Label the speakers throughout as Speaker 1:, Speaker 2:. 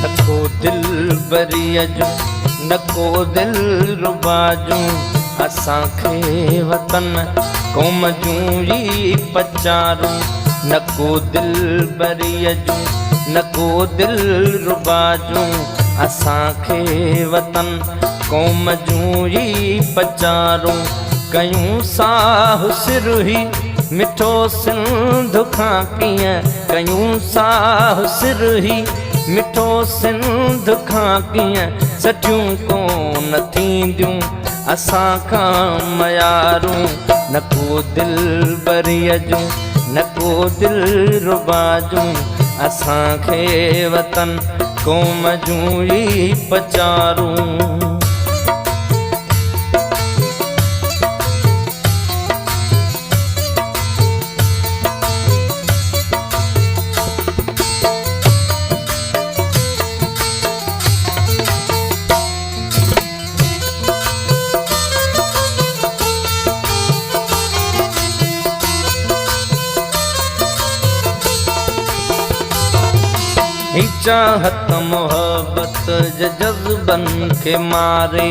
Speaker 1: नको दिल बरीअ जो नको दिल रुबा जूं असांखे वतन क़ौम जूं ई पचारूं नको दिल बरीअ जूं नको दिल रुबा जूं असांखे वतन क़ौम जूं ई पचारूं कयूं साह सिरही मिठो सिंध खां कीअं कयूं साह सिरही मिठो सिंध खां कीअं सठियूं कोन थींदियूं असां खां मयारूं नको दिल बरीअ जूं नको दिल रुबा जूं असांखे वतन क़ौम जूं ई पचारूं ही चाहत मोहब्बत जे जज़्बनि खे मारे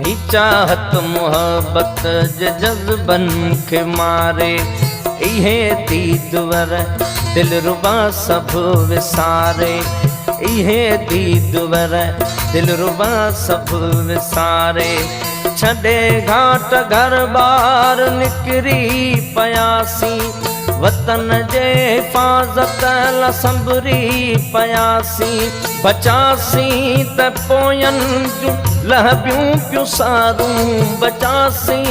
Speaker 1: ही चाहत मोहब्बत जे जज़्बनि खे मारे इहे दीदवर दिलरुबा सभु विसारे इहे दीदवर दिलरुबा सभु विसारे छॾे घाट घर ॿार निकिरी पयासी वतन जे हिफ़ाज़त लाइ संभरी पयासी बचासी त पोयनि जूं लहबियूं पियूं सारूं बचासी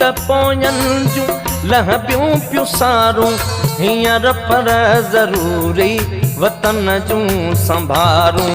Speaker 1: त पोयनि जूं लहबियूं पियूं सारूं हींअर पर ज़रूरी वतन जूं संभारूं।